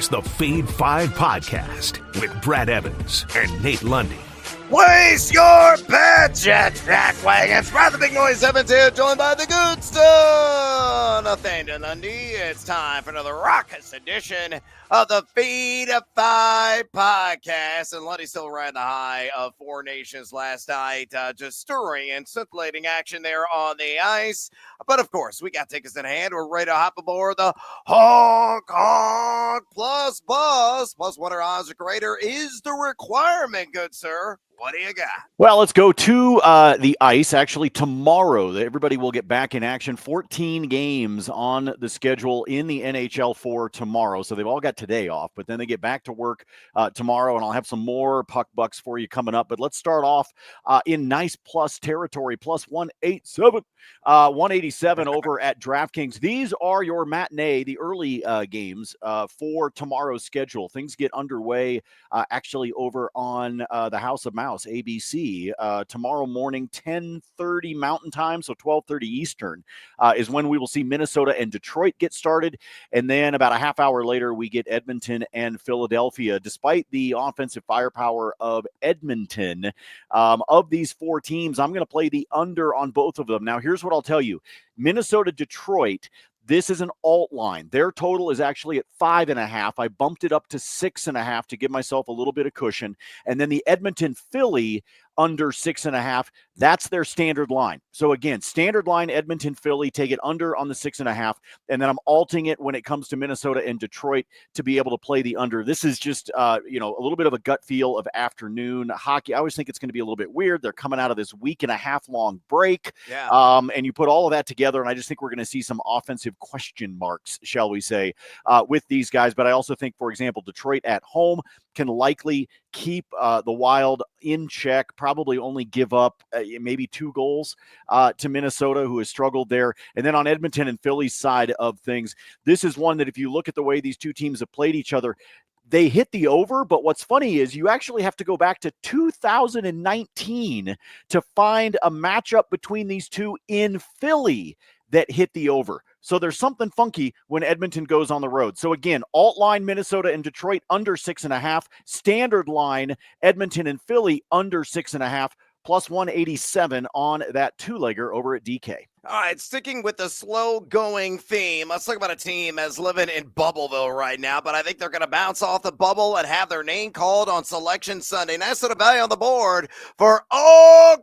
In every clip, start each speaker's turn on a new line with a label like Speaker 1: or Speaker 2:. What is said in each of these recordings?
Speaker 1: It's the Fade 5 podcast with Brad Evans and Nate Lundy.
Speaker 2: Place your bets, Jack Wagons. Rather big noise, Evans here, joined by the good son of Evans and Lundy. It's time for another raucous edition of the Fade 5 podcast. And Lundy still riding the high of Four Nations last night, just stirring and scintillating action there on the ice. But of course, we got tickets in hand. We're ready to hop aboard the Honk Plus Bus. Plus, what our odds are greater is the requirement, good sir. What do you got?
Speaker 3: Well, let's go to the ice. Actually, tomorrow, everybody will get back in action. 14 games on the schedule in the NHL for tomorrow. So they've all got today off, but then they get back to work tomorrow, and I'll have some more puck bucks for you coming up. But let's start off in nice plus territory, plus 187 over at DraftKings. These are your matinee, the early games for tomorrow's schedule. Things get underway actually over on the House of Mouse, ABC, tomorrow morning, 10:30 Mountain Time, so 12:30 Eastern, is when we will see Minnesota and Detroit get started. And then about a half hour later, we get Edmonton and Philadelphia. Despite the offensive firepower of Edmonton, of these four teams, I'm going to play the under on both of them. Now, here's what I'll tell you. Minnesota, Detroit, this is an alt line. Their total is actually at 5.5. I bumped it up to 6.5 to give myself a little bit of cushion. And then the Edmonton Philly under 6.5. That's their standard line. So again, standard line, Edmonton, Philly, take it under on the 6.5. And then I'm alting it when it comes to Minnesota and Detroit to be able to play the under. This is just, a little bit of a gut feel of afternoon hockey. I always think it's going to be a little bit weird. They're coming out of this week and a half long break.
Speaker 2: Yeah.
Speaker 3: And you put all of that together, and I just think we're going to see some offensive question marks, shall we say, with these guys. But I also think, for example, Detroit at home can likely keep the Wild in check, probably only give up maybe 2 goals to Minnesota, who has struggled there. And then on Edmonton and Philly's side of things, this is one that if you look at the way these two teams have played each other, they hit the over, but what's funny is you actually have to go back to 2019 to find a matchup between these two in Philly that hit the over. So there's something funky when Edmonton goes on the road. So again, alt line Minnesota and Detroit under 6.5, standard line Edmonton and Philly under 6.5, plus 187 on that two-legger over at DK.
Speaker 2: All right, sticking with the slow-going theme, let's talk about a team that's living in Bubbleville right now, but I think they're going to bounce off the bubble and have their name called on Selection Sunday. Nice little value on the board for Oklahoma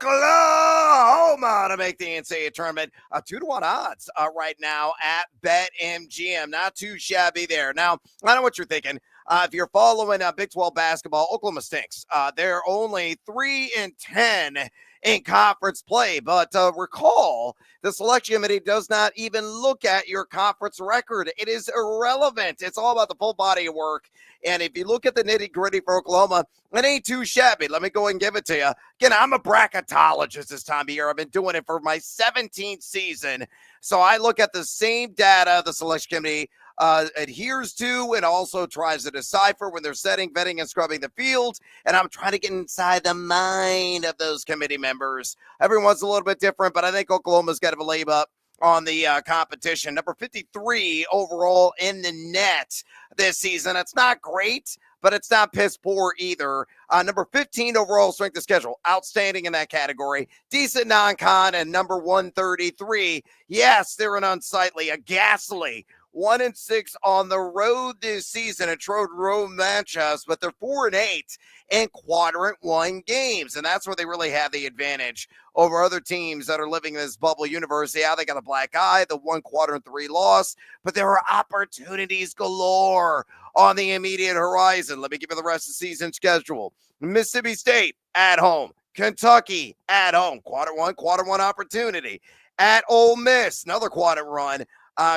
Speaker 2: to make the NCAA tournament. 2-1 odds right now at BetMGM. Not too shabby there. Now, I know what you're thinking. If you're following Big 12 basketball, Oklahoma stinks. They're only 3-10 in conference play. But recall, the selection committee does not even look at your conference record. It is irrelevant. It's all about the full body of work. And if you look at the nitty-gritty for Oklahoma, it ain't too shabby. Let me go and give it to you. Again, I'm a bracketologist this time of year. I've been doing it for my 17th season. So I look at the same data the selection committee adheres to and also tries to decipher when they're setting, vetting, and scrubbing the field. And I'm trying to get inside the mind of those committee members. Everyone's a little bit different, but I think Oklahoma's got a layup up on the competition. Number 53 overall in the net this season. It's not great, but it's not piss poor either. Number 15 overall strength of schedule. Outstanding in that category. Decent non-con, and number 133. Yes, they're an unsightly, a ghastly 1-6 on the road this season in road matchups, but they're 4-8 in quadrant 1 games. And that's where they really have the advantage over other teams that are living in this bubble universe. Yeah, they got a black eye, the 1 quadrant 3 loss, but there are opportunities galore on the immediate horizon. Let me give you the rest of the season schedule. Mississippi State at home. Kentucky at home. Quadrant 1 opportunity. At Ole Miss, another quadrant run.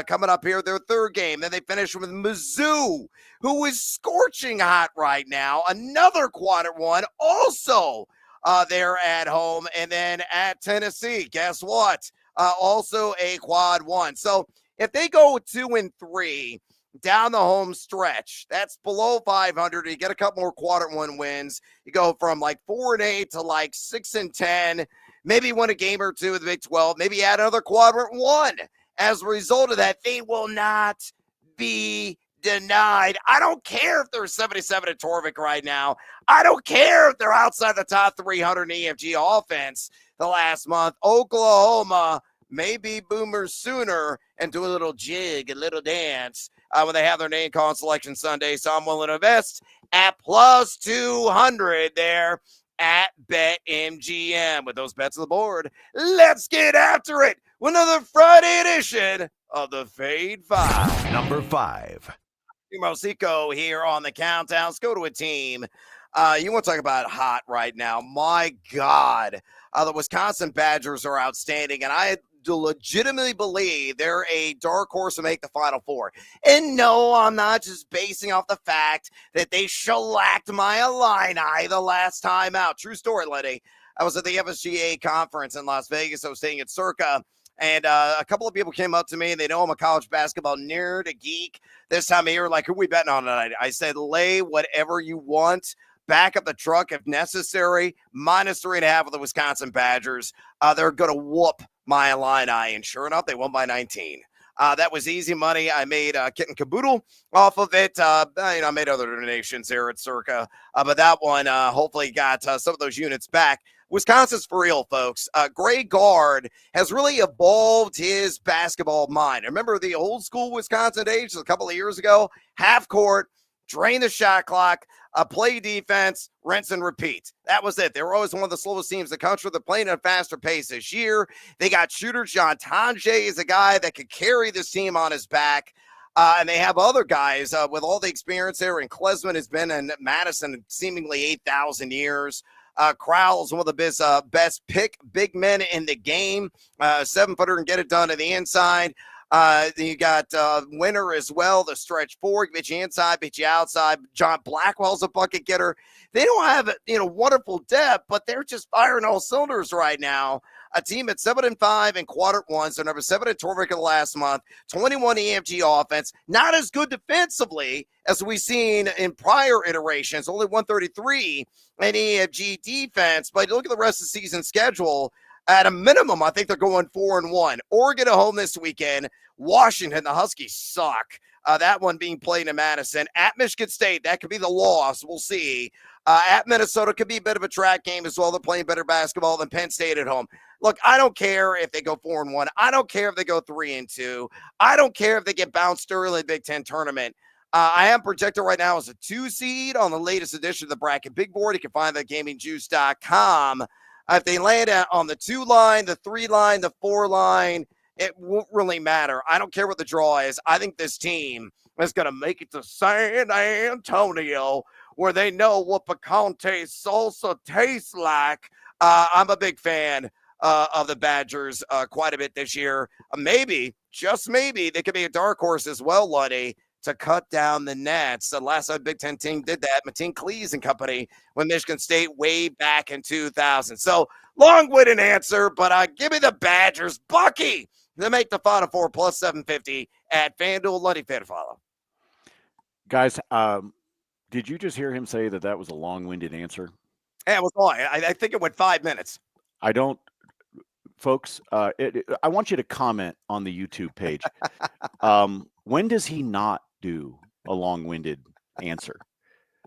Speaker 2: Coming up here, their third game. Then they finish with Mizzou, who is scorching hot right now. Another quadrant 1, also they're at home. And then at Tennessee, guess what? Also a quad 1. So if they go 2-3 down the home stretch, that's below 500. You get a couple more quadrant 1 wins. You go from like 4-8 to like 6-10. Maybe win a game or two in the Big 12. Maybe add another quadrant 1. As a result of that, they will not be denied. I don't care if they're 77 at Torvik right now. I don't care if they're outside the top 300 in EFG offense the last month. Oklahoma may be boomers sooner and do a little jig, a little dance when they have their name call on Selection Sunday. So I'm willing to invest at plus 200 there at BetMGM. With those bets on the board, let's get after it with another Friday edition of the Fade 5.
Speaker 1: Number 5.
Speaker 2: Mosico here on the countdown. Let's go to a team. You want to talk about hot right now. My God. The Wisconsin Badgers are outstanding, and I legitimately believe they're a dark horse to make the Final Four. And no, I'm not just basing off the fact that they shellacked my Illini the last time out. True story, Lenny. I was at the FSGA conference in Las Vegas. I was staying at Circa. And a couple of people came up to me, and they know I'm a college basketball nerd, a geek. This time of year, like, who we betting on tonight? I said, lay whatever you want. Back up the truck if necessary. Minus 3.5 with the Wisconsin Badgers. They're going to whoop my Illini. And sure enough, they won by 19. That was easy money. I made kit and caboodle off of it. I made other donations there at Circa. But that one hopefully got some of those units back. Wisconsin's for real, folks. Gray Guard has really evolved his basketball mind. Remember the old school Wisconsin days a couple of years ago? Half court, drain the shot clock, play defense, rinse and repeat. That was it. They were always one of the slowest teams in the country. They're playing at a faster pace this year. They got shooter John Tonje is a guy that could carry this team on his back. And they have other guys with all the experience there. And Klesman has been in Madison seemingly 8,000 years. Crowell is one of the best big men in the game. 7-footer and get it done to the inside. You got Winter as well, the stretch forward, get you inside, get you outside. John Blackwell's a bucket getter. They don't have wonderful depth, but they're just firing all cylinders right now. A team at 7-5 in quadrant one, so number 7 at Torvik in the last month. 21 EFG offense, not as good defensively as we've seen in prior iterations. Only 133 in EFG defense, but look at the rest of the season schedule. At a minimum, I think they're going 4-1. Oregon at home this weekend. Washington, the Huskies suck. That one being played in Madison. At Michigan State, that could be the loss. We'll see. At Minnesota, could be a bit of a track game as well. They're playing better basketball than Penn State at home. Look, I don't care if they go 4-1. I don't care if they go 3-2. I don't care if they get bounced early in the Big Ten tournament. I am projected right now as a 2 seed on the latest edition of the Bracket Big Board. You can find that at gamingjuice.com. If they land on the 2 line, the 3 line, the 4 line, it won't really matter. I don't care what the draw is. I think this team is going to make it to San Antonio, where they know what picante salsa tastes like. I'm a big fan of the Badgers quite a bit this year. Maybe, just maybe, they could be a dark horse as well, Lundy, to cut down the nets. The last Big Ten team did that, Mateen Cleese and company, when Michigan State way back in 2000. So long-winded answer, but give me the Badgers. Bucky, to make the Final Four plus 750 at FanDuel. Lundy FADE follow.
Speaker 3: Guys, did you just hear him say that was a long-winded answer?
Speaker 2: Yeah, it was long. I think it went 5 minutes.
Speaker 3: I don't, folks, I want you to comment on the YouTube page. When does he not do a long-winded answer?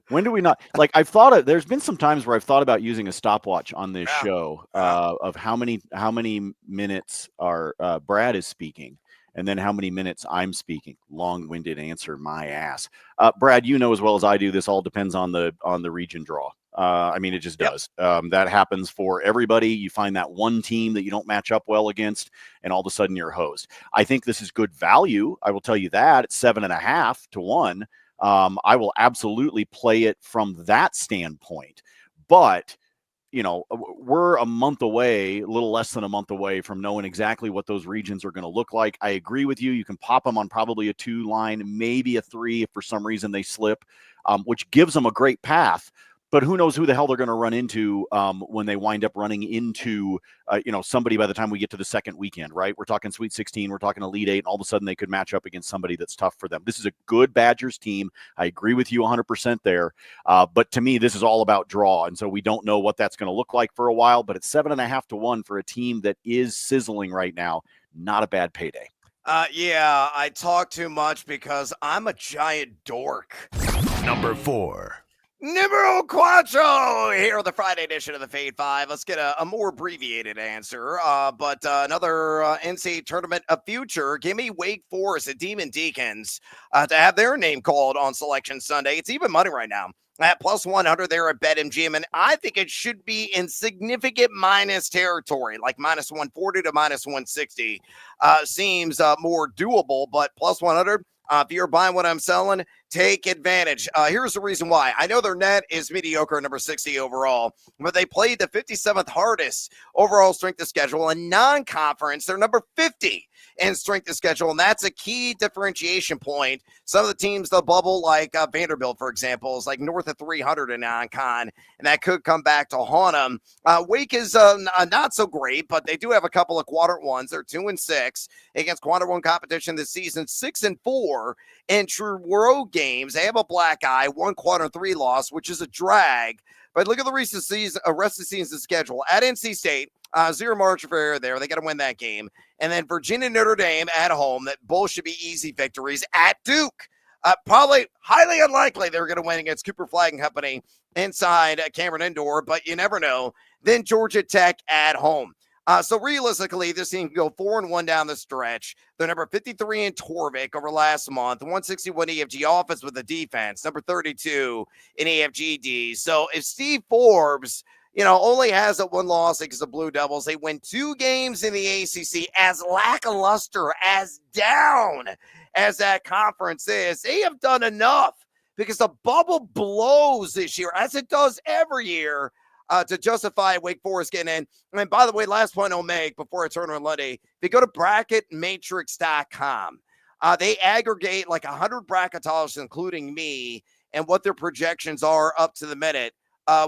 Speaker 3: When do we not? Like, there's been some times where I've thought about using a stopwatch on this show of how many minutes Brad is speaking, and then how many minutes I'm speaking. Long-winded answer, my ass. Brad, you know as well as I do, this all depends on the region draw. I mean, it just does. That happens for everybody. You find that one team that you don't match up well against, and all of a sudden you're hosed. I think this is good value. I will tell you that at 7.5 to 1. I will absolutely play it from that standpoint. But, we're a month away, a little less than a month away from knowing exactly what those regions are going to look like. I agree with you. You can pop them on probably a 2 line, maybe a 3 if for some reason they slip, which gives them a great path. But who knows who the hell they're going to run into when they wind up running into, somebody by the time we get to the second weekend, right? We're talking Sweet 16, we're talking Elite 8, and all of a sudden they could match up against somebody that's tough for them. This is a good Badgers team. I agree with you 100% there. But to me, this is all about draw. And so we don't know what that's going to look like for a while. But it's 7.5 to 1 for a team that is sizzling right now. Not a bad payday.
Speaker 2: Yeah, I talk too much because I'm a giant dork.
Speaker 1: Number 4.
Speaker 2: Numero cuatro here on the Friday edition of the Fade 5. Let's get a more abbreviated answer. But another NCAA tournament of future. Give me Wake Forest at Demon Deacons to have their name called on Selection Sunday. It's even money right now at plus 100 there at BetMGM. And I think it should be in significant minus territory, like minus 140 to minus 160. Seems more doable, but plus 100. If you're buying what I'm selling, take advantage. Here's the reason why. I know their net is mediocre, number 60 overall, but they played the 57th hardest overall strength of schedule in non-conference. They're number 50 in strength of schedule, and that's a key differentiation point. Some of the teams, the bubble, like Vanderbilt, for example, is like north of 300 in non-con, and that could come back to haunt them. Wake is not so great, but they do have a couple of quadrant ones. They're 2-6 against quadrant one competition this season, 6-4 in true road games. They have a black eye, 1 quadrant 3 loss, which is a drag. But look at the recent season, rest of the season's schedule. At NC State, 0 margin for error there. They got to win that game. And then Virginia, Notre Dame at home. That both should be easy victories. At Duke, probably highly unlikely they're going to win against Cooper Flag and Company inside Cameron Indoor, but you never know. Then Georgia Tech at home. So realistically, this team can go 4-1 down the stretch. They're number 53 in Torvik over last month, 161 EFG offense with the defense, number 32 in EFGD. So if Steve Forbes, only has a 1 loss against the Blue Devils, they win 2 games in the ACC, as lackluster, as down as that conference is. They have done enough because the bubble blows this year, as it does every year, to justify Wake Forest getting in. And by the way, last point I'll make before I turn on Lundy, if you go to bracketmatrix.com, they aggregate like 100 bracketologists, including me, and what their projections are up to the minute.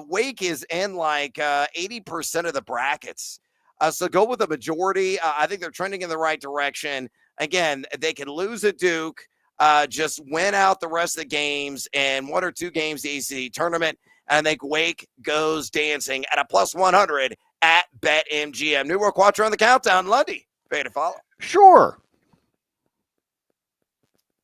Speaker 2: Wake is in like 80% of the brackets. So go with the majority. I think they're trending in the right direction. Again, they can lose at Duke, just win out the rest of the games, and 1 or 2 games the ACC tournament. I think Wake goes dancing at a plus 100 at BetMGM. New World Quattro on the countdown. Lundy, pay to follow.
Speaker 3: Sure.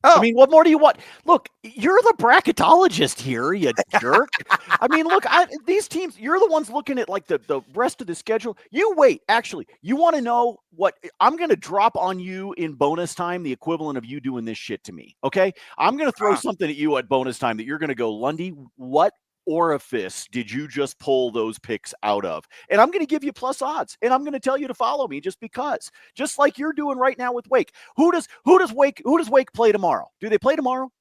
Speaker 2: Oh.
Speaker 3: I mean, what more do you want? Look, you're the bracketologist here, you jerk. I mean, look, these teams, you're the ones looking at like the rest of the schedule. You wait. Actually, you want to know what I'm going to drop on you in bonus time, the equivalent of you doing this shit to me. Okay. I'm going to throw something at you at bonus time that you're going to go, Lundy, what orifice did you just pull those picks out of? And I'm going to give you plus odds, and I'm going to tell you to follow me just because, just like you're doing right now with Wake. Who does Wake play tomorrow? Do they play tomorrow?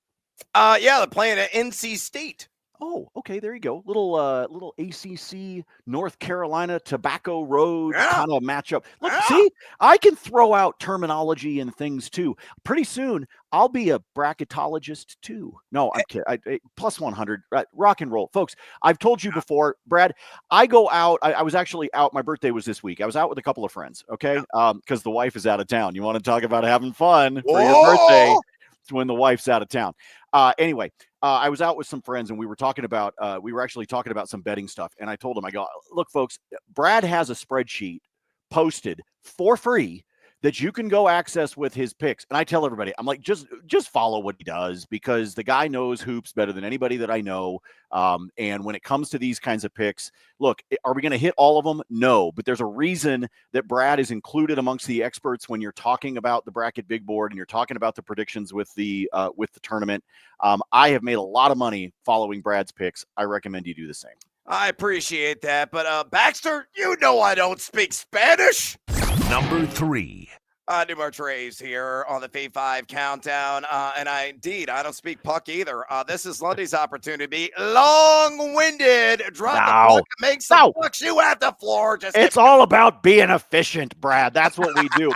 Speaker 2: Yeah, they're playing at NC State.
Speaker 3: Oh, okay, there you go. Little ACC North Carolina Tobacco Road kind of matchup. Look, see, I can throw out terminology and things too. Pretty soon, I'll be a bracketologist too. No, I'm kidding. Plus 100, rock and roll, folks. I've told you before, Brad. I go out. I was actually out. My birthday was this week. I was out with a couple of friends. Okay, because the wife is out of town. You want to talk about having fun for your birthday? It's when the wife's out of town. Anyway. I was out with some friends and we were actually talking about some betting stuff. And I told them, I go, look, folks, Brad has a spreadsheet posted for free that you can go access with his picks. And I tell everybody, I'm like, just follow what he does, because the guy knows hoops better than anybody that I know. And when it comes to these kinds of picks, look, are we going to hit all of them? No, but there's a reason that Brad is included amongst the experts when you're talking about the bracket big board and you're talking about the predictions with the tournament. I have made a lot of money following Brad's picks. I recommend you do the same.
Speaker 2: I appreciate that. But Baxter, you know I don't speak Spanish.
Speaker 1: Number 3.
Speaker 2: Numar Trays here on the Fade 5 countdown. And I don't speak puck either. This is Lundy's opportunity to be long-winded. Drop the puck, make some pucks. You have the floor.
Speaker 3: It's all about being efficient, Brad. That's what we do.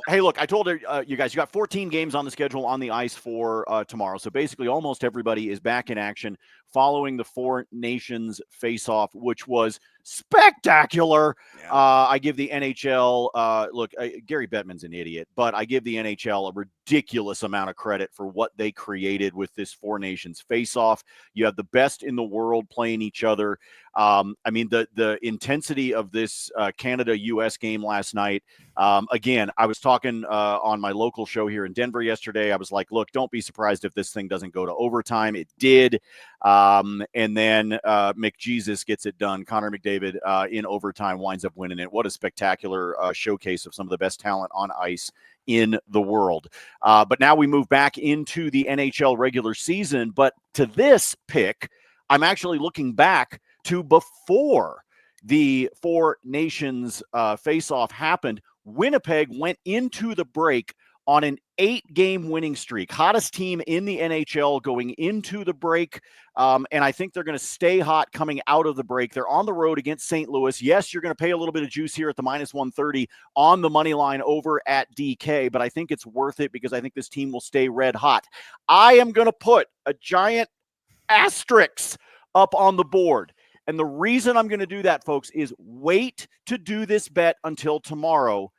Speaker 3: Hey, look, I told you guys, you got 14 games on the schedule on the ice for tomorrow. So basically almost everybody is back in action following the Four Nations face-off, which was spectacular. I give the NHL, look, Gary Bettman's an idiot, but I give the NHL a ridiculous amount of credit for what they created with this Four Nations face-off. You have the best in the world playing each other. I mean, the intensity of this Canada-U.S. game last night, again, I was talking on my local show here in Denver yesterday. I was like, look, don't be surprised if this thing doesn't go to overtime. It did. And then McJesus gets it done. Connor McDavid in overtime winds up winning it. What a spectacular showcase of some of the best talent on ice in the world. But now we move back into the NHL regular season. But to this pick, I'm actually looking back to before the Four Nations face-off happened. Winnipeg went into the break on an 8-game winning streak. Hottest team in the NHL going into the break. And I think they're going to stay hot coming out of the break. They're on the road against St. Louis. Yes, you're going to pay a little bit of juice here at the minus 130 on the money line over at DK, but I think it's worth it because I think this team will stay red hot. I am going to put a giant asterisk up on the board. And the reason I'm going to do that, folks, is wait to do this bet until tomorrow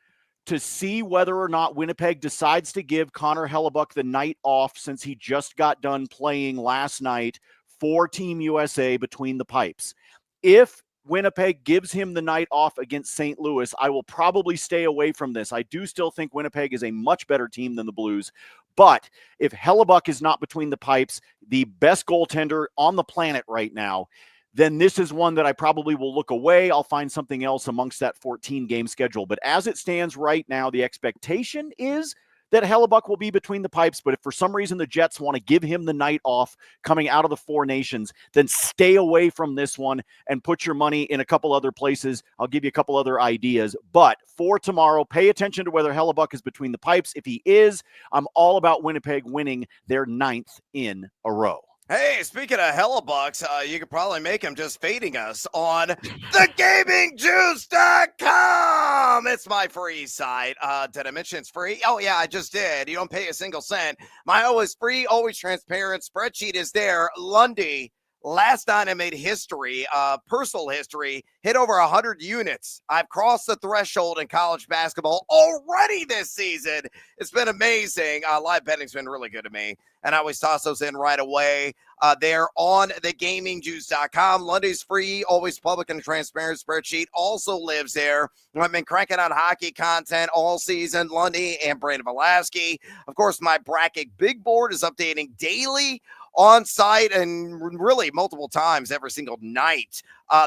Speaker 3: to see whether or not Winnipeg decides to give Connor Hellebuyck the night off since he just got done playing last night for Team USA between the pipes. If Winnipeg gives him the night off against St. Louis, I will probably stay away from this. I do still think Winnipeg is a much better team than the Blues. But if Hellebuyck is not between the pipes, the best goaltender on the planet right now, then this is one that I probably will look away. I'll find something else amongst that 14-game schedule. But as it stands right now, the expectation is that Hellebuyck will be between the pipes. But if for some reason the Jets want to give him the night off coming out of the Four Nations, then stay away from this one and put your money in a couple other places. I'll give you a couple other ideas. But for tomorrow, pay attention to whether Hellebuyck is between the pipes. If he is, I'm all about Winnipeg winning their 9th in a row.
Speaker 2: Hey, speaking of Hellebucks, you could probably make him just fading us on thegamingjuice.com. It's my free site. Did I mention it's free? Oh, yeah, I just did. You don't pay a single cent. My always free, always transparent spreadsheet is there. Lundy, last night I made history, personal history, hit over 100 units. I've crossed the threshold in college basketball already this season. It's been amazing. Live betting's been really good to me. And I always toss those in right away. They're on thegamingjuice.com. Lundy's free, always public and transparent spreadsheet also lives there. I've been cranking out hockey content all season. Lundy and Brandon Velasquez. Of course, my bracket big board is updating daily on site and really multiple times every single night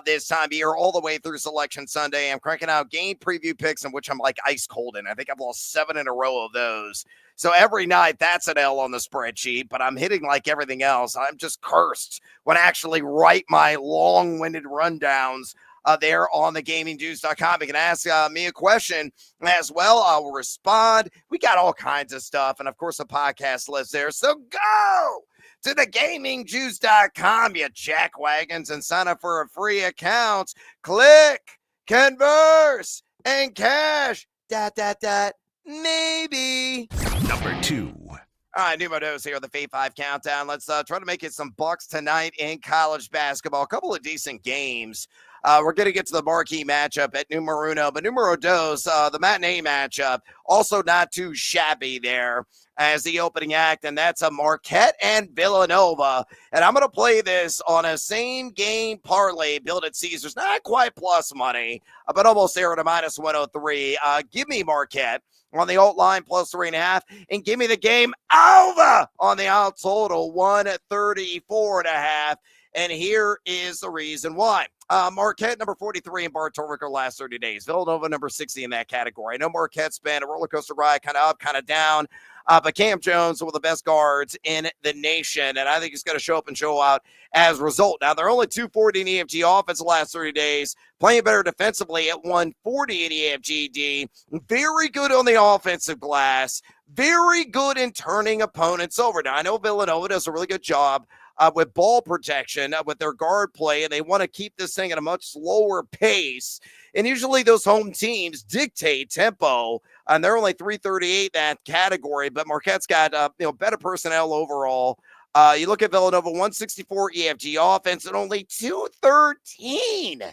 Speaker 2: this time of year, all the way through Selection Sunday. I'm cranking out game preview picks in which I'm like ice cold in. I think I've lost 7 in a row of those. So every night, that's an L on the spreadsheet, but I'm hitting like everything else. I'm just cursed when I actually write my long-winded rundowns there on thegamingjuice.com. You can ask me a question as well. I will respond. We got all kinds of stuff. And, of course, the podcast lives there. So go to thegamingjuice.com, you jackwagons, and sign up for a free account. Click, converse, and cash. ... Maybe.
Speaker 1: Number 2.
Speaker 2: All right, Numero Dos here, the Fade 5 Countdown. Let's try to make it some bucks tonight in college basketball. A couple of decent games. We're going to get to the marquee matchup at Numero Uno, but Numero Dos, the matinee matchup, also not too shabby there as the opening act, and that's a Marquette and Villanova. And I'm going to play this on a same-game parlay built at Caesars. Not quite plus money, but almost there at a minus 103. Give me Marquette on the alt line plus 3.5, and give me the game over on the alt total 134.5. And here is the reason why. Marquette, number 43 in bar Torviker last 30 days. Villanova, number 60 in that category. I know Marquette's been a roller coaster ride, kind of up, kind of down. But Cam Jones, one of the best guards in the nation, and I think he's going to show up and show out as a result. Now, they're only 240 in EFG offense the last 30 days, playing better defensively at 140 in EFGD. Very good on the offensive glass, very good in turning opponents over. Now, I know Villanova does a really good job with ball protection, with their guard play, and they want to keep this thing at a much slower pace. And usually those home teams dictate tempo, and they're only 338 in that category, but Marquette's got better personnel overall. You look at Villanova, 164 EFG offense and only 213.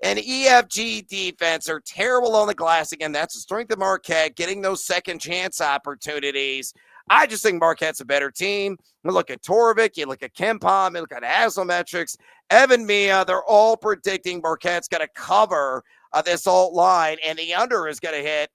Speaker 2: And EFG defense are terrible on the glass. Again, that's the strength of Marquette, getting those second chance opportunities. I just think Marquette's a better team. You look at Torvik, you look at Kempom, you look at Hazelmetrics, Evan Mia, they're all predicting Marquette's going to cover this alt line, and the under is going to hit,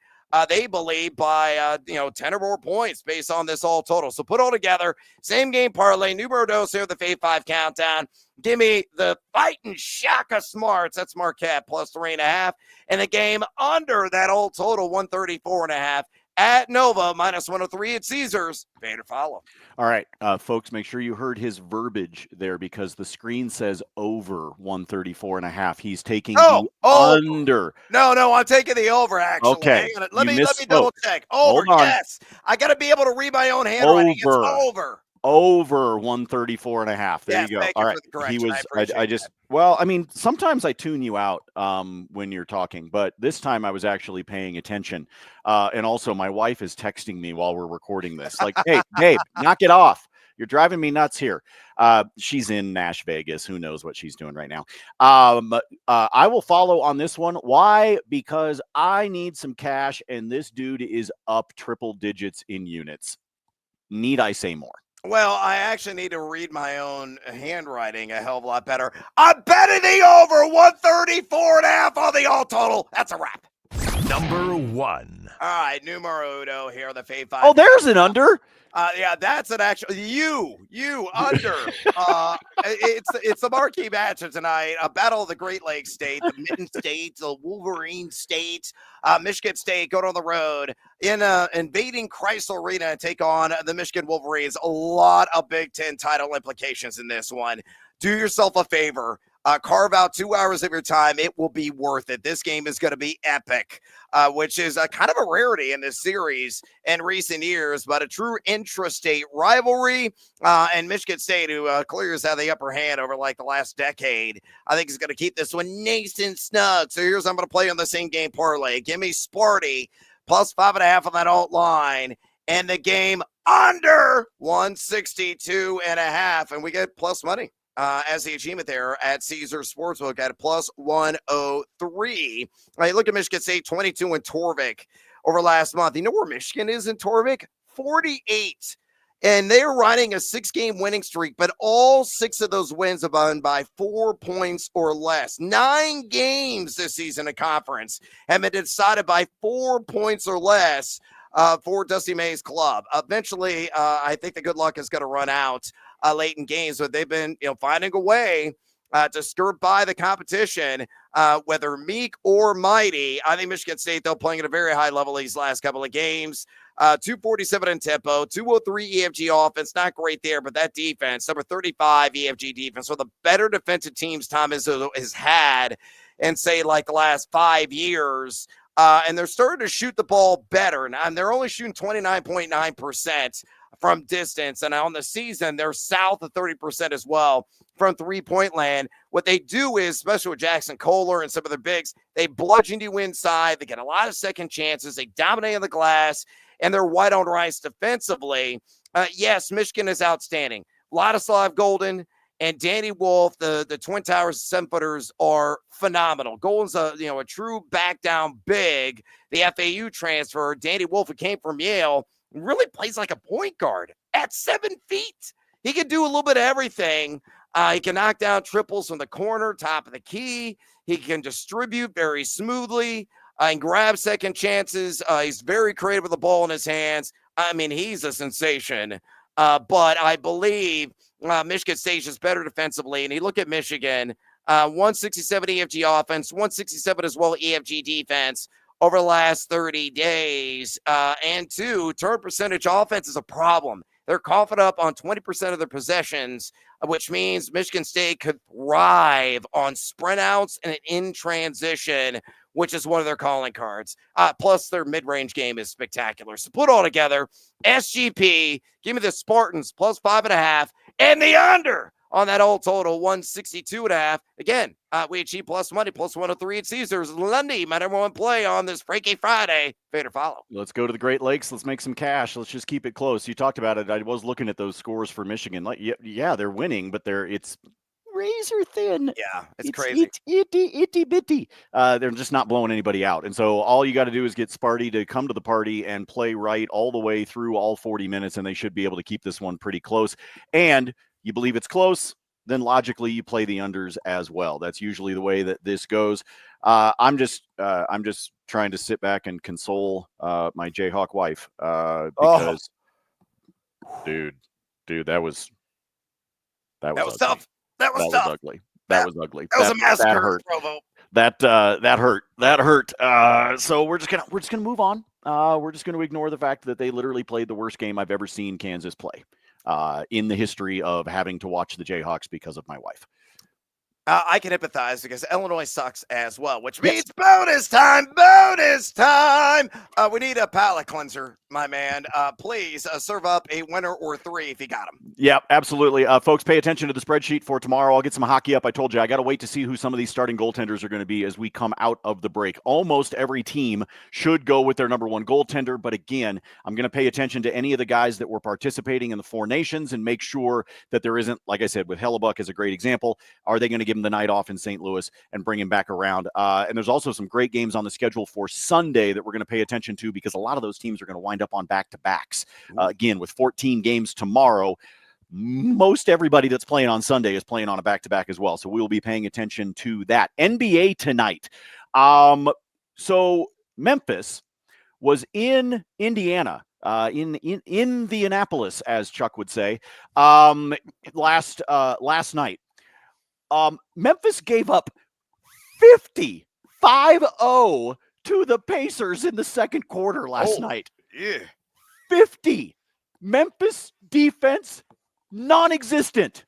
Speaker 2: they believe, by 10 or more points based on this all total. So put all together, same game parlay, numero dos here, the Fade 5 countdown. Give me the fighting Shaka Smarts. That's Marquette plus 3.5. And the game under that all total, 134.5 at Nova, minus 103 at Caesars. Fade or follow.
Speaker 3: All right, folks, make sure you heard his verbiage there because the screen says over 134.5. He's taking the under.
Speaker 2: No, I'm taking the over, actually.
Speaker 3: Okay.
Speaker 2: Let me double check. Over, yes. I got to be able to read my own handwriting. It's over.
Speaker 3: Over 134.5. There you go.
Speaker 2: Thank
Speaker 3: all
Speaker 2: you
Speaker 3: right.
Speaker 2: For the correction.
Speaker 3: I just, well, I mean, sometimes I tune you out when you're talking, but this time I was actually paying attention. And also my wife is texting me while we're recording this. Like, hey, babe, knock it off. You're driving me nuts here. She's in Nash Vegas. Who knows what she's doing right now? I will follow on this one. Why? Because I need some cash, and this dude is up triple digits in units. Need I say more?
Speaker 2: Well, I actually need to read my own handwriting a hell of a lot better. I'm betting the over 134.5 on the all total. That's a wrap.
Speaker 1: Number 1.
Speaker 2: All right, numero uno here, the Fade 5.
Speaker 3: Oh, there's an under.
Speaker 2: Yeah, that's an actual you under. It's the marquee match of tonight. A battle of the Great Lakes State, the Mitten State, the Wolverine State, Michigan State going on the road in invading Chrysler Arena and take on the Michigan Wolverines. A lot of Big Ten title implications in this one. Do yourself a favor. Carve out 2 hours of your time. It will be worth it. This game is going to be epic, which is kind of a rarity in this series in recent years, but a true intrastate rivalry. And Michigan State, who clearly has had the upper hand over like the last decade, I think is going to keep this one nice and snug. So here's I'm going to play on the same game parlay. Give me Sparty plus 5.5 on that alt line. And the game under 162.5. And we get plus money. As the achievement there at Caesars Sportsbook at plus 103. Right, look at Michigan State 22 in Torvik over last month. You know where Michigan is in Torvik? 48. And they're riding a 6-game winning streak, but all 6 of those wins have been by 4 points or less. 9 games this season in conference have been decided by 4 points or less for Dusty May's club. Eventually, I think the good luck is going to run out late in games, but they've been finding a way to skirt by the competition, whether meek or mighty. I think Michigan State, though, playing at a very high level these last couple of games. 247 in tempo, 203 EFG offense, not great there, but that defense, number 35 EFG defense, one of the better defensive teams Tom has had in, say, like the last 5 years. And they're starting to shoot the ball better. And they're only shooting 29.9% from distance. And on the season, they're south of 30% as well from three-point land. What they do is, especially with Jackson Kohler and some of their bigs, they bludgeon you inside. They get a lot of second chances. They dominate on the glass, and they're white on rice defensively. Yes, Michigan is outstanding. Vladislav Golden and Danny Wolf, the Twin Towers 7-footers, are phenomenal. Golden's a true back down big. The FAU transfer, Danny Wolf, who came from Yale, really plays like a point guard at 7 feet. He can do a little bit of everything. He can knock down triples from the corner, top of the key. He can distribute very smoothly and grab second chances. He's very creative with the ball in his hands. I mean, he's a sensation. But I believe Michigan State is better defensively. And you look at Michigan, 167 EFG offense, 167 as well EFG defense over the last 30 days. And 2, turn percentage offense is a problem. They're coughing up on 20% of their possessions, which means Michigan State could thrive on sprint outs and in transition, which is one of their calling cards. Plus, their mid-range game is spectacular. So put all together, SGP, give me the Spartans plus 5.5 and the under on that all total 162.5. Again, we achieve plus money, plus 103 at Caesars. Lundy, my number one play on this Freaky Friday. Fade or follow.
Speaker 3: Let's go to the Great Lakes. Let's make some cash. Let's just keep it close. You talked about it. I was looking at those scores for Michigan. Like, yeah, they're winning, but it's razor thin.
Speaker 2: Yeah, it's crazy.
Speaker 3: Itty bitty. They're just not blowing anybody out. And so all you got to do is get Sparty to come to the party and play right all the way through all 40 minutes, and they should be able to keep this one pretty close. And you believe it's close, then logically you play the unders as well. That's usually the way that this goes. I'm just trying to sit back and console my Jayhawk wife because, dude, that was
Speaker 2: tough. That was tough.
Speaker 3: Ugly. That was ugly.
Speaker 2: That was a massacre.
Speaker 3: That hurt.
Speaker 2: Provo.
Speaker 3: That hurt. So we're just gonna move on. We're just gonna ignore the fact that they literally played the worst game I've ever seen Kansas play in the history of having to watch the Jayhawks because of my wife.
Speaker 2: I can empathize because Illinois sucks as well, which means bonus time. Bonus time. We need a palate cleanser, my man. Please serve up a winner or three if you got them.
Speaker 3: Yeah, absolutely. Folks, pay attention to the spreadsheet for tomorrow. I'll get some hockey up. I told you I got to wait to see who some of these starting goaltenders are going to be as we come out of the break. Almost every team should go with their number one goaltender. But again, I'm going to pay attention to any of the guys that were participating in the Four Nations and make sure that there isn't, like I said, with Hellebuck as a great example, are they going to give him the night off in St. Louis and bring him back around? And there's also some great games on the schedule for Sunday that we're going to pay attention to because a lot of those teams are going to wind up on back-to-backs. Again, with 14 games tomorrow, most everybody that's playing on Sunday is playing on a back-to-back as well. So we'll be paying attention to that. NBA tonight. So Memphis was in Indiana, in Indianapolis, as Chuck would say, last night. Memphis gave up 50-5-0 to the Pacers in the second quarter last night.
Speaker 2: Yeah.
Speaker 3: 50. Memphis defense non-existent.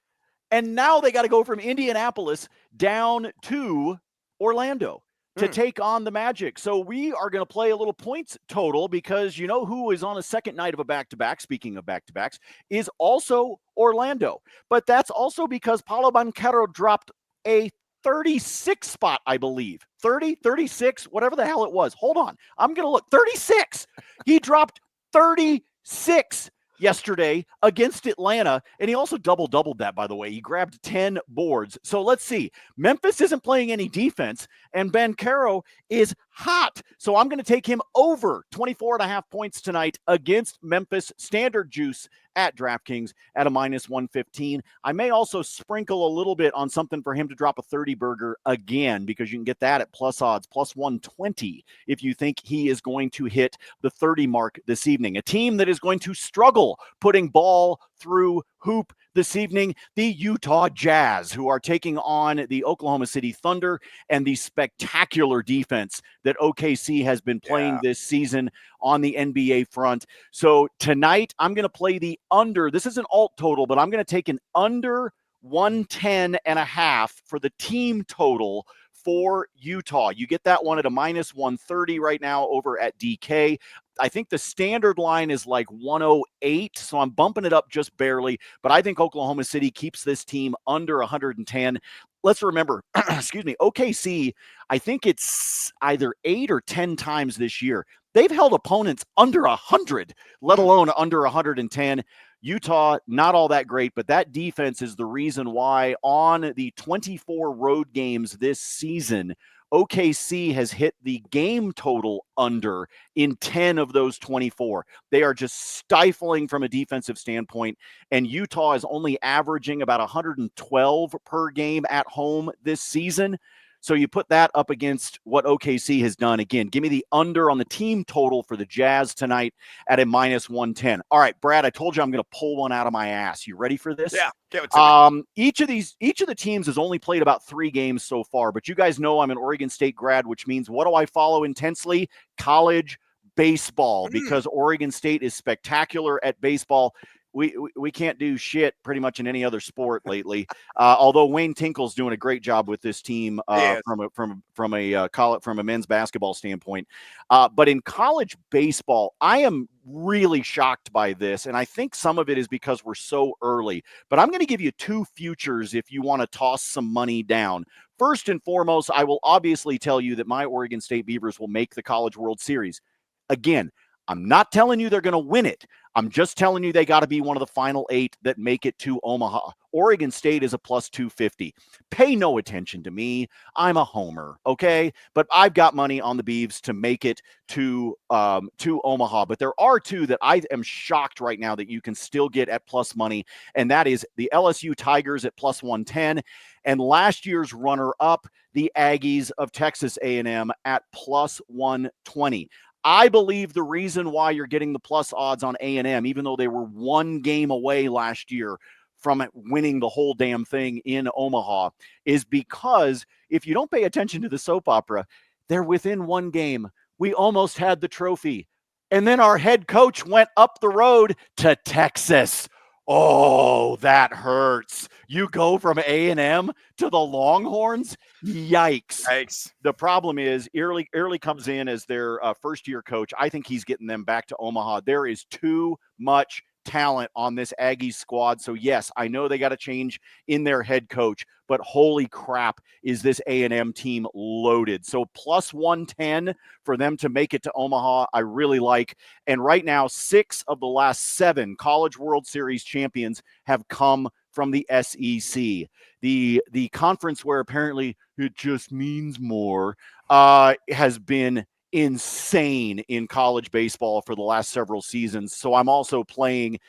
Speaker 3: And now they got to go from Indianapolis down to Orlando to take on the Magic. So we are going to play a little points total because you know who is on a second night of a back-to-back, speaking of back-to-backs, is also Orlando. But that's also because Paolo Banchero dropped a 36 spot, I believe. 30, 36, whatever the hell it was. Hold on. I'm going to look. 36. He dropped 36 yesterday against Atlanta, and he also doubled that, by the way. He grabbed 10 boards. So let's see. Memphis isn't playing any defense, and Banchero is hot. So I'm going to take him over 24.5 points tonight against Memphis. Standard juice at DraftKings at a -115. I may also sprinkle a little bit on something for him to drop a 30 burger again, because you can get that at plus odds, plus 120, if you think he is going to hit the 30 mark this evening. A team that is going to struggle putting ball through hoop this evening, the Utah Jazz, who are taking on the Oklahoma City Thunder and the spectacular defense that OKC has been playing this season on the NBA front. So tonight, I'm going to play the under. This is an alt total, but I'm going to take an under 110.5 for the team total for Utah. You get that one at a -130 right now over at DK. I think the standard line is like 108, so I'm bumping it up just barely, but I think Oklahoma City keeps this team under 110. Let's remember, excuse me, OKC, I think it's either 8 or 10 times this year. They've held opponents under 100, let alone under 110. Utah, not all that great, but that defense is the reason why on the 24 road games this season, OKC has hit the game total under in 10 of those 24. They are just stifling from a defensive standpoint, and Utah is only averaging about 112 per game at home this season. So you put that up against what OKC has done. Again, give me the under on the team total for the Jazz tonight at a -110. All right, Brad, I told you I'm going to pull one out of my ass. You ready for this?
Speaker 2: Yeah. Give it to me.
Speaker 3: Each of the teams has only played about 3 games so far, but you guys know I'm an Oregon State grad, which means what do I follow intensely? College baseball, because Oregon State is spectacular at baseball. We can't do shit pretty much in any other sport lately. Although Wayne Tinkle's doing a great job with this team from a men's basketball standpoint. But in college baseball, I am really shocked by this, and I think some of it is because we're so early. But I'm going to give you 2 futures if you want to toss some money down. First and foremost, I will obviously tell you that my Oregon State Beavers will make the College World Series. Again, I'm not telling you they're going to win it. I'm just telling you, they got to be one of the final 8 that make it to Omaha. Oregon State is a plus 250. Pay no attention to me. I'm a homer, okay? But I've got money on the Beavs to make it to Omaha. But there are 2 that I am shocked right now that you can still get at plus money, and that is the LSU Tigers at plus 110, and last year's runner-up, the Aggies of Texas A&M at plus 120. I believe the reason why you're getting the plus odds on A&M, even though they were 1 game away last year from winning the whole damn thing in Omaha, is because if you don't pay attention to the soap opera, they're within 1 game. We almost had the trophy. And then our head coach went up the road to Texas. Oh, that hurts. You go from A&M to the Longhorns? Yikes.
Speaker 2: Yikes.
Speaker 3: The problem is Early comes in as their first-year coach. I think he's getting them back to Omaha. There is too much talent on this Aggies squad. So, yes, I know they got to change in their head coach, but holy crap, is this A&M team loaded. So, plus 110 for them to make it to Omaha, I really like. And right now, 6 of the last 7 College World Series champions have come from the SEC. The conference where apparently it just means more has been insane in college baseball for the last several seasons. So I'm also playing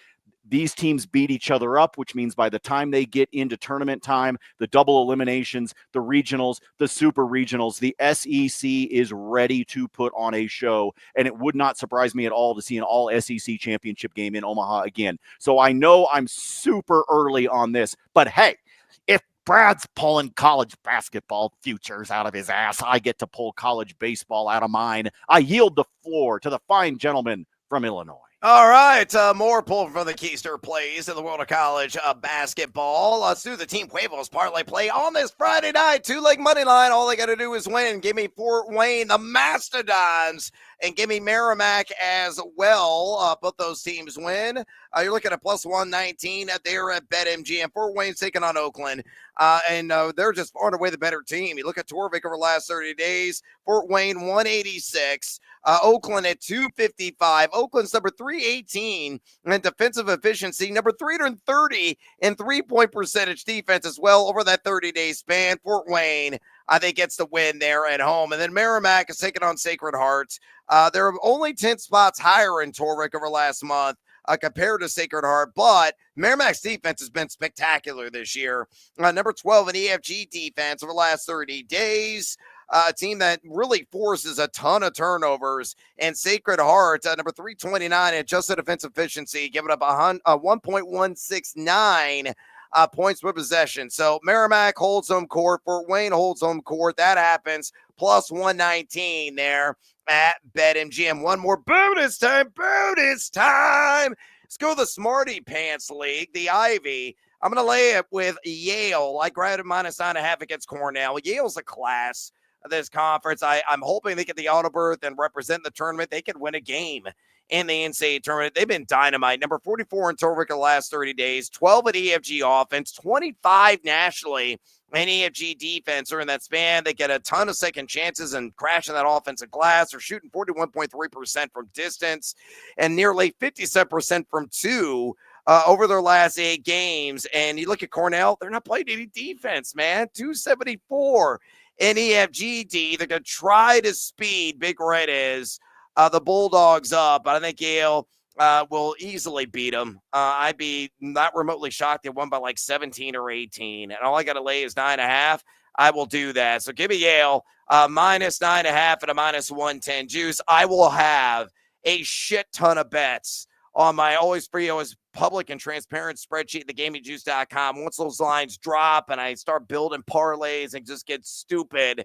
Speaker 3: these teams beat each other up, which means by the time they get into tournament time, the double eliminations, the regionals, the super regionals, the SEC is ready to put on a show. And it would not surprise me at all to see an all SEC championship game in Omaha again. So I know I'm super early on this, but hey, if Brad's pulling college basketball futures out of his ass, I get to pull college baseball out of mine. I yield the floor to the fine gentleman from Illinois.
Speaker 2: All right, more pull from the Keister plays in the world of college basketball. Let's do the Team Huevos parlay play on this Friday night. 2-leg money line. All they got to do is win. Give me Fort Wayne, the Mastodons, and give me Merrimack as well. Both those teams win. You're looking at plus 119 there at BetMGM. Fort Wayne's taking on Oakland, and they're just far and away the better team. You look at Torvik over the last 30 days. Fort Wayne 186. Oakland at 255. Oakland's number 318 in defensive efficiency, number 330 in three-point percentage defense as well over that 30-day span. Fort Wayne, I think, gets the win there at home. And then Merrimack is taking on Sacred Heart. They're only 10 spots higher in Torvik over last month compared to Sacred Heart, but Merrimack's defense has been spectacular this year. Number 12 in EFG defense over the last 30 days. A team that really forces a ton of turnovers, and Sacred Heart, number 329 in adjusted defensive efficiency, giving up 1.169 points per possession. So Merrimack holds home court. Fort Wayne holds home court. That happens. Plus 119 there at BetMGM. One more bonus time. Bonus time. Let's go to the Smarty Pants League, the Ivy. I'm going to lay it with Yale. I grabbed it -9.5 against Cornell. Yale's a class of this conference. I'm hoping they get the auto berth and represent the tournament. They could win a game in the NCAA tournament. They've been dynamite. Number 44 in Torvik the last 30 days, 12 at EFG offense, 25 nationally in EFG defense are in that span. They get a ton of second chances and crashing that offensive glass. They're shooting 41.3% from distance and nearly 57% from 2 over their last 8 games. And you look at Cornell, they're not playing any defense, man. 274 in EFGD. They're going to try to speed Big Red is the Bulldogs up. But I think Yale will easily beat them. I'd be not remotely shocked they won by like 17 or 18. And all I got to lay is 9.5. I will do that. So give me Yale -9.5 at a -110 juice. I will have a shit ton of bets on my always free, always public and transparent spreadsheet, thegamingjuice.com. Once those lines drop and I start building parlays and just get stupid.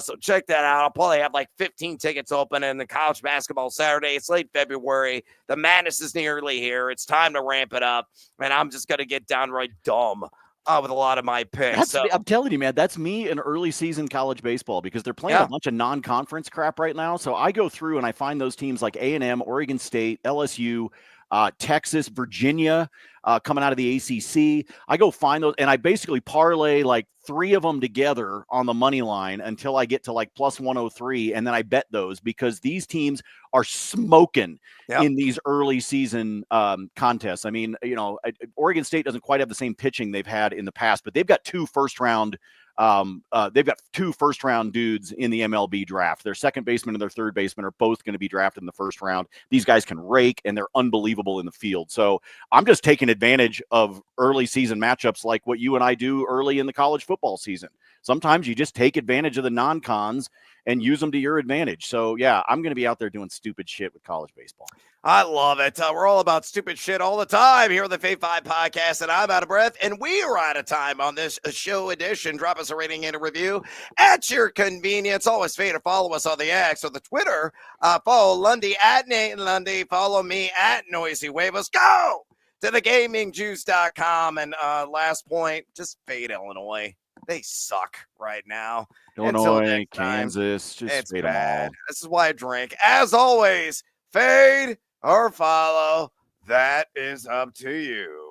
Speaker 2: So check that out. I'll probably have like 15 tickets open in the college basketball Saturday. It's late February. The madness is nearly here. It's time to ramp it up. And I'm just going to get downright dumb with a lot of my picks.
Speaker 3: I'm telling you, man, that's me in early season college baseball because they're playing a bunch of non-conference crap right now. So I go through and I find those teams like A&M, Oregon State, LSU, Texas, Virginia, coming out of the ACC. I go find those, and I basically parlay like 3 of them together on the money line until I get to like plus 103, and then I bet those because these teams are smoking in these early season contests. I mean, Oregon State doesn't quite have the same pitching they've had in the past, but they've got 2 first-round dudes in the MLB draft. Their second baseman and their third baseman are both going to be drafted in the first round. These guys can rake, and they're unbelievable in the field. So I'm just taking advantage of early season matchups like what you and I do early in the college football season. Sometimes you just take advantage of the non-cons and use them to your advantage. So, yeah, I'm going to be out there doing stupid shit with college baseball.
Speaker 2: I love it. We're all about stupid shit all the time here on the Fade 5 podcast, and I'm out of breath, and we are out of time on this show edition. Drop us a rating and a review at your convenience. Always fade to follow us on the X or the Twitter. Follow Lundy at Nate Lundy. Follow me at Noisy Huevos. Go to thegamingjuice.com. And last point, just fade Illinois. They suck right now.
Speaker 3: Illinois, Kansas, just fade them all.
Speaker 2: This is why I drink. As always, fade or follow. That is up to you.